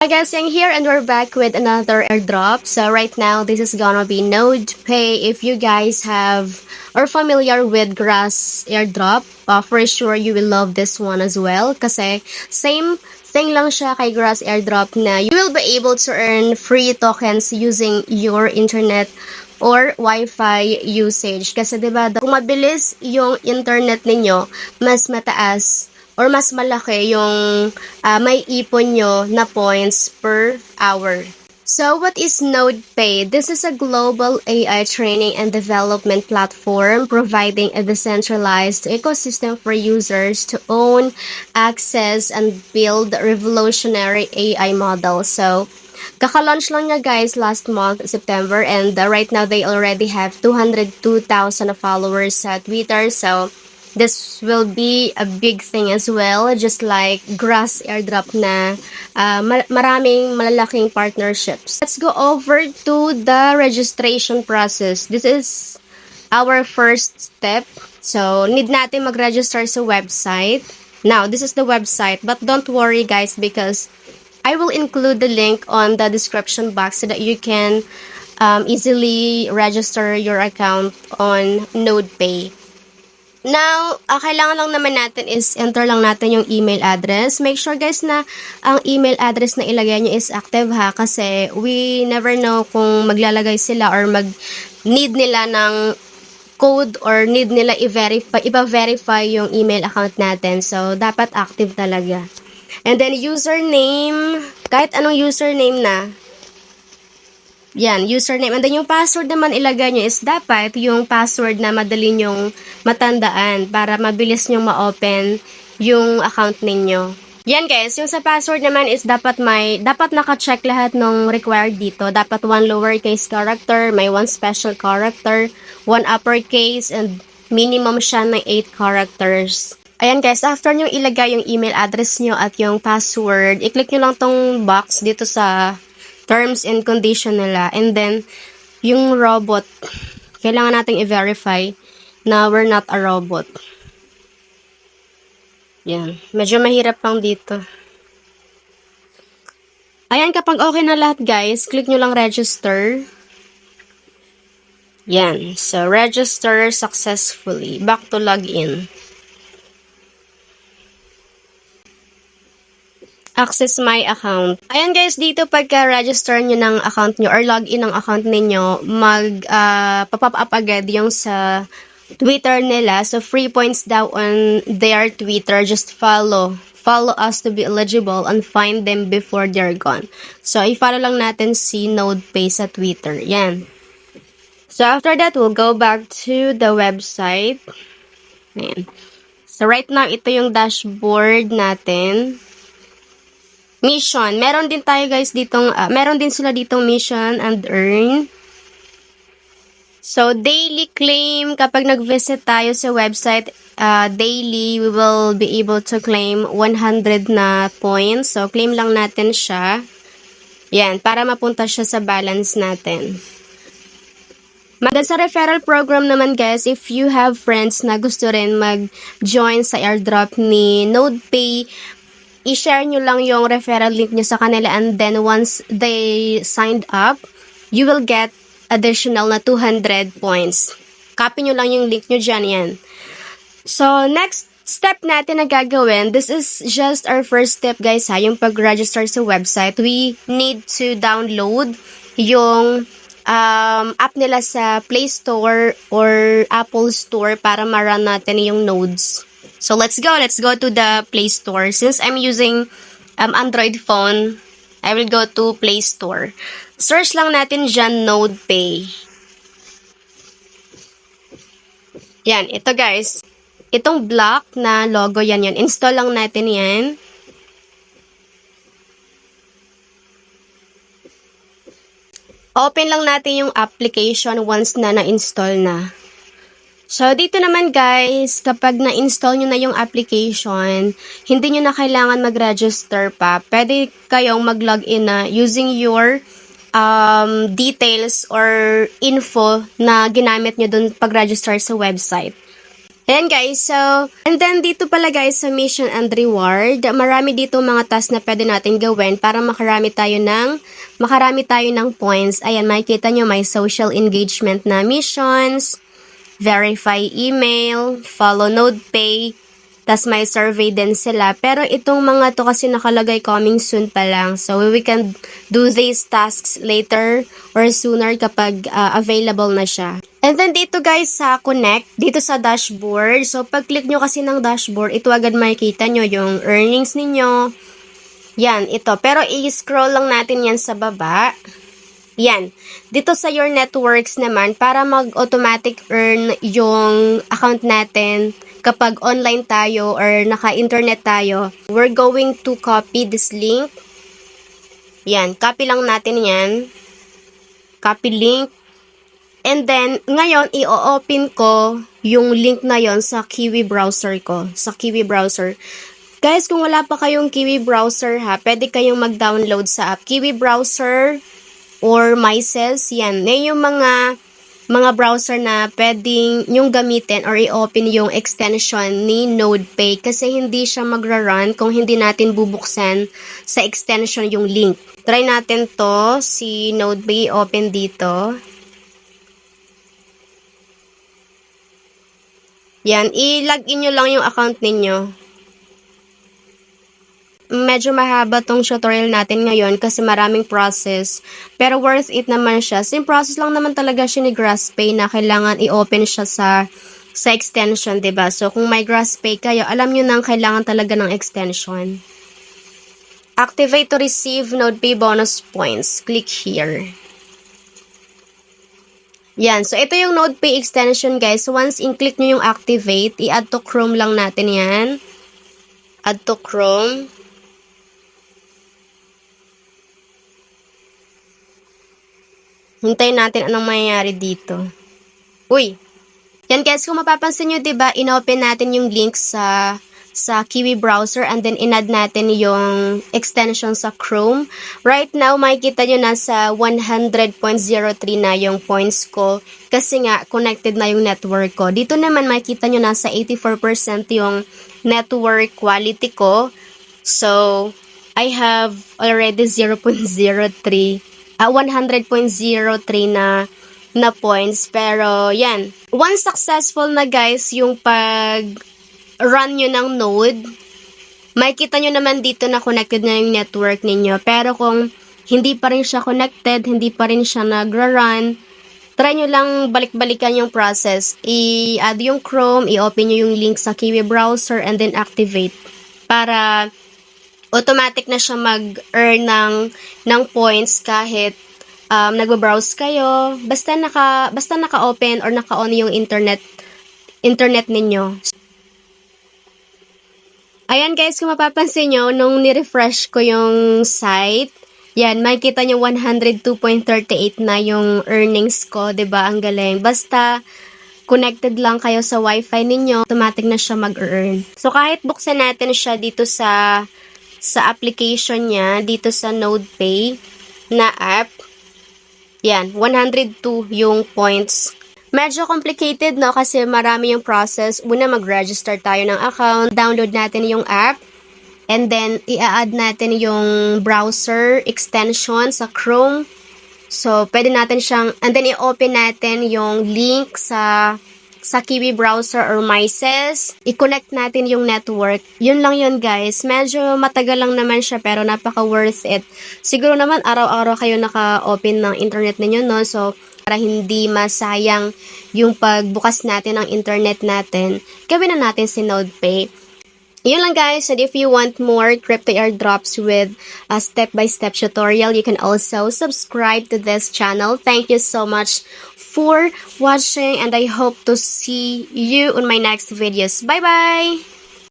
Hi guys, Yang here and we're back with another airdrop. So right now, this is gonna be Node Pay. If you guys have or familiar with Grass airdrop, for sure you will love this one as well. Kasi same thing lang siya kay Grass airdrop na you will be able to earn free tokens using your internet or Wi-Fi usage. Kasi diba, kung mabilis yung internet ninyo, mas mataas or mas malaki yung may ipon nyo na points per hour. So, what is NodePay? This is a global AI training and development platform providing a decentralized ecosystem for users to own, access, and build revolutionary AI models. So, kaka-launch lang niya guys last month, September, and right now they already have 202,000 followers sa Twitter. So, this will be a big thing as well, just like Grass airdrop na maraming malalaking partnerships. Let's go over to the registration process. This is our first step. So, need natin mag-register sa website. Now, this is the website, but don't worry guys because I will include the link on the description box so that you can easily register your account on NodePay. Now, kailangan lang naman natin is enter lang natin yung email address. Make sure guys na ang email address na ilagay nyo is active ha, kasi we never know kung maglalagay sila or need nila ng code or need nila i-verify yung email account natin. So, dapat active talaga. And then, username, kahit anong username na, yan, username. And then yung password naman ilagay nyo is dapat yung password na madali nyong matandaan para mabilis nyong ma-open yung account ninyo. Yan guys, yung sa password naman is dapat naka-check lahat ng required dito. Dapat 1 lowercase character, may 1 special character, 1 uppercase, and minimum siya ng 8 characters. Ayan guys, after nyo ilagay yung email address nyo at yung password, i-click nyo lang tong box dito sa terms and condition nila. And then, yung robot, kailangan nating i-verify na we're not a robot. Yan. Medyo mahirap lang dito. Ayan, kapag okay na lahat guys, click nyo lang register. Yan. So, register successfully. Back to login. Access my account. Ayan guys, dito pagka-register nyo ng account nyo or login ng account ninyo, pop up agad yung sa Twitter nila. So, free points daw on their Twitter. Just follow us to be eligible and find them before they're gone. So, i-follow lang natin si NodePay sa Twitter. Yan. So, after that, we'll go back to the website. Ayan. So, right now, ito yung dashboard natin. Mission. Meron din tayo guys ditong, meron din sila ditong mission and earn. So, daily claim, kapag nag-visit tayo sa website, daily, we will be able to claim 100 na points. So, claim lang natin siya. Yan, para mapunta siya sa balance natin. Sa referral program naman guys, if you have friends na gusto rin mag-join sa airdrop ni NodePay, i-share nyo lang yung referral link nyo sa kanila, and then once they signed up, you will get additional na 200 points. Copy nyo lang yung link nyo dyan, yan. So, next step natin na gagawin, this is just our first step guys ha, yung pag-register sa website. We need to download yung app nila sa Play Store or Apple Store para ma-run natin yung nodes. So, let's go to the Play Store. Since I'm using Android phone, I will go to Play Store. Search lang natin dyan, NodePay. Yan, ito guys. Itong black na logo, yan. Install lang natin yan. Open lang natin yung application once na na-install na. So, dito naman guys, kapag na-install nyo na yung application, hindi nyo na kailangan mag-register pa. Pwede kayong mag-login na using your details or info na ginamit nyo dun pag-register sa website. Ayan guys, so, and then dito pala guys sa mission and reward, marami dito mga task na pwede natin gawin para makarami tayo ng points. Ayan, makikita nyo may social engagement na missions, verify email, follow NodePay, tas may survey din sila. Pero itong mga to kasi nakalagay coming soon pa lang. So, we can do these tasks later or sooner kapag available na siya. And then dito guys sa connect, dito sa dashboard. So, pag click nyo kasi ng dashboard, ito agad makikita nyo yung earnings ninyo. Yan, ito. Pero i-scroll lang natin yan sa baba. Yan. Dito sa your networks naman, para mag-automatic earn yung account natin kapag online tayo or naka-internet tayo, we're going to copy this link. Yan. Copy lang natin yan. Copy link. And then, ngayon, i-open ko yung link na yon sa Kiwi browser ko. Sa Kiwi browser. Guys, kung wala pa kayong Kiwi browser ha, pwede kayong mag-download sa app. Kiwi browser or MySelf, yan. Yan yung mga browser na pwedeng yung gamitin or i-open yung extension ni NodePay kasi hindi siya magra-run kung hindi natin bubuksan sa extension yung link. Try natin to, si NodePay, open dito. Yan, i-login nyo lang yung account ninyo. Medyo mahaba tong tutorial natin ngayon kasi maraming process. Pero worth it naman siya. Same process lang naman talaga siya ni GrassPay na kailangan i-open siya sa extension, 'di ba? So, kung may GrassPay kayo, alam nyo nang kailangan talaga ng extension. Activate to receive NodePay bonus points. Click here. Yan. So, ito yung NodePay extension, guys. So, once in-click nyo yung activate, i-add to Chrome lang natin yan. Add to Chrome. Hintayin natin anong mangyayari dito. Uy! Yan, guys. Kung mapapansin nyo, diba, in-open natin yung link sa Kiwi browser and then in-add natin yung extension sa Chrome. Right now, makikita nyo nasa 100.03 na yung points ko kasi nga connected na yung network ko. Dito naman makikita nyo nasa 84% yung network quality ko. So, I have already 100.03 na points. Pero, yan. Once successful na guys yung run nyo ng node, makikita nyo naman dito na connected na yung network ninyo. Pero kung hindi pa rin siya connected, hindi pa rin siya nagra-run, try nyo lang balik-balikan yung process. I-add yung Chrome, i-open nyo yung link sa Kiwi browser, and then activate. Para automatic na siya mag-earn ng points kahit nagbabrowse kayo. Basta naka-open or naka-on yung internet ninyo. Ayan guys, kung mapapansin nyo, nung ni-refresh ko yung site, yan, makikita nyo 102.38 na yung earnings ko, 'di ba? Ang galing. Basta connected lang kayo sa wifi ninyo, automatic na siya mag-earn. So kahit buksan natin siya dito sa application niya, dito sa NodePay na app, yan, 102 yung points. Medyo complicated, no? Kasi marami yung process. Una, mag-register tayo ng account. Download natin yung app. And then, i-add natin yung browser extension sa Chrome. So, pwede natin siyang... And then, i-open natin yung link sa Kiwi browser or MySelf. I-connect natin yung network. Yun lang yun, guys. Medyo matagal lang naman siya, pero napaka-worth it. Siguro naman, araw-araw kayo naka-open ng internet ninyo, no? So, para hindi masayang yung pagbukas natin ng internet natin, gawin na natin si NodePay. Yun lang guys, and if you want more crypto airdrops with a step-by-step tutorial, you can also subscribe to this channel. Thank you so much for watching, and I hope to see you on my next videos. Bye-bye!